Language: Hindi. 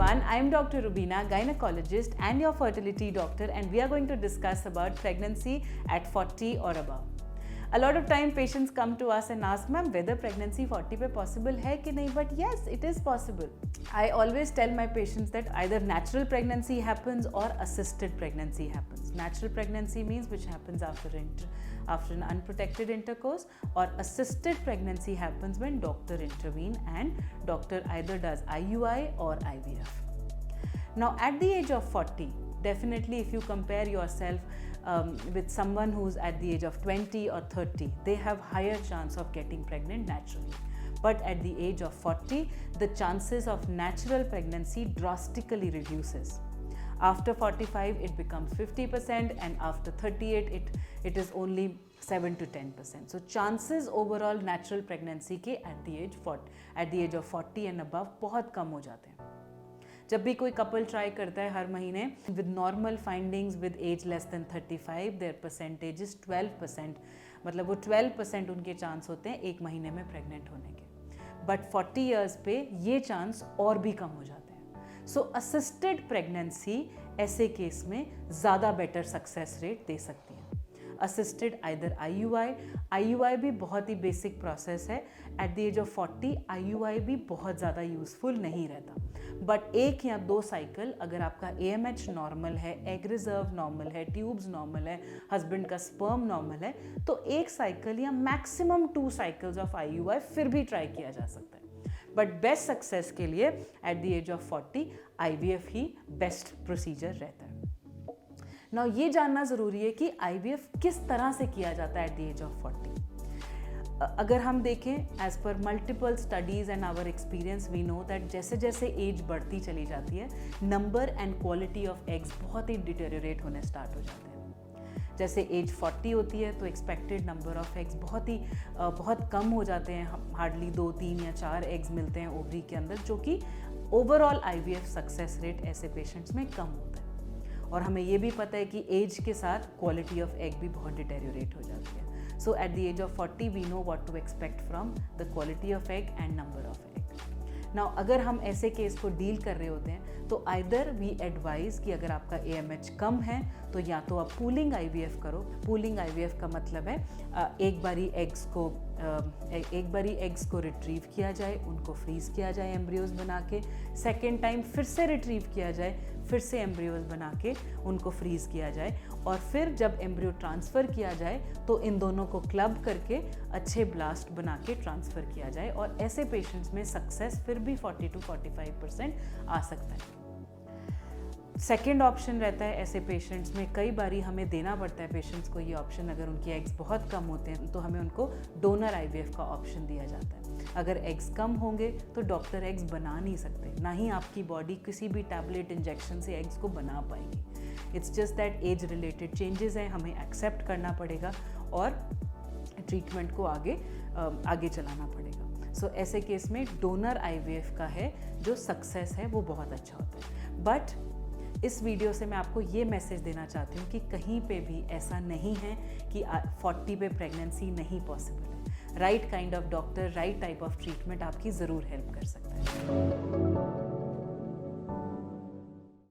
everyone, I am Dr. Rubina, gynecologist and your fertility doctor, and we are going to discuss about pregnancy at 40 or above. A lot of time patients come to us and ask, ma'am, whether pregnancy 40 पे possible है कि नहीं? But yes, it is possible. I always tell my patients that either natural pregnancy happens or assisted pregnancy happens. Natural pregnancy means which happens after an unprotected intercourse, or assisted pregnancy happens when doctor intervene and doctor either does IUI or IVF. Now at the age of 40, definitely if you compare yourself with someone who's at the age of 20 or 30, they have higher chance of getting pregnant naturally. But at the age of 40, the chances of natural pregnancy drastically reduces. After 45, it becomes 50%, and after 38, it is only 7 to 10%. So chances overall natural pregnancy के at the age of 40 and above बहुत कम हो जाते हैं. जब भी कोई कपल ट्राई करता है हर महीने with normal findings with age less than 35, their percentage is 12%. मतलब वो 12% उनके चांस होते हैं एक महीने में प्रेग्नेंट होने के. बट 40 ईयर्स पे ये चांस और भी कम हो जाते हैं. सो असिस्टेड प्रेगनेंसी ऐसे केस में ज़्यादा बेटर सक्सेस रेट दे सकती है. असिस्टेड आइदर IUI भी बहुत ही बेसिक प्रोसेस है. At the age of 40 IUI भी बहुत ज़्यादा यूज़फुल नहीं रहता. बट 1 या 2 साइकिल अगर आपका AMH नॉर्मल है, एग रिजर्व नॉर्मल है, ट्यूब्स नॉर्मल है, हस्बैंड का स्पर्म नॉर्मल है, तो 1 साइकिल या मैक्सिमम 2 साइकिल्स ऑफ IUI फिर भी ट्राई किया जा सकता है. बट बेस्ट सक्सेस के लिए at the age of 40 IVF ही बेस्ट प्रोसीजर रहता है. नाउ ये जानना ज़रूरी है कि IVF किस तरह से किया जाता है एट द एज ऑफ 40. अगर हम देखें एज पर multiple studies and our experience we know that जैसे जैसे एज बढ़ती चली जाती है, number and quality of eggs बहुत ही डिटेरियोरेट होने स्टार्ट हो जाते हैं. जैसे एज 40 होती है तो एक्सपेक्टेड नंबर ऑफ एग्स बहुत कम हो जाते हैं. हार्डली 2, 3 या 4 एग्स मिलते हैं ओवरी के अंदर, जो कि ओवरऑल IVF सक्सेस रेट ऐसे पेशेंट्स में कम होता है. और हमें ये भी पता है कि एज के साथ क्वालिटी ऑफ एग भी बहुत डिटेरियोरेट हो जाती है. So at the age of 40, we know what to expect from the quality of egg and number of egg. Now अगर हम ऐसे केस को डील कर रहे होते हैं तो either we advise कि अगर आपका AMH कम है तो या तो आप पूलिंग IVF करो. पूलिंग IVF का मतलब है एक बारी एग्स को रिट्रीव किया जाए, उनको फ्रीज किया जाए एम्ब्रियोज बना के, सेकेंड टाइम फिर से रिट्रीव किया जाए, फिर से एम्ब्रियोज बना के उनको फ्रीज किया जाए, और फिर जब एम्ब्रियो ट्रांसफ़र किया जाए तो इन दोनों को क्लब करके अच्छे ब्लास्ट बना के ट्रांसफ़र किया जाए. और ऐसे पेशेंट्स में सक्सेस फिर भी 40 to 45% आ सकता है. सेकेंड ऑप्शन रहता है ऐसे पेशेंट्स में, कई बारी हमें देना पड़ता है पेशेंट्स को ये ऑप्शन. अगर उनके एग्स बहुत कम होते हैं तो हमें उनको डोनर IVF का ऑप्शन दिया जाता है. अगर एग्स कम होंगे तो डॉक्टर एग्स बना नहीं सकते, ना ही आपकी बॉडी किसी भी टैबलेट इंजेक्शन से एग्स को बना पाएगी. It's just that age related changes हैं, हमें एक्सेप्ट करना पड़ेगा और ट्रीटमेंट को आगे चलाना पड़ेगा. सो ऐसे केस में डोनर IVF का है जो सक्सेस है वो बहुत अच्छा होता है. बट इस वीडियो से मैं आपको ये मैसेज देना चाहती हूँ कि कहीं पे भी ऐसा नहीं है कि 40 पे प्रेगनेंसी नहीं पॉसिबल है. Right kind of doctor, right type of treatment आपकी ज़रूर हेल्प कर सकता है.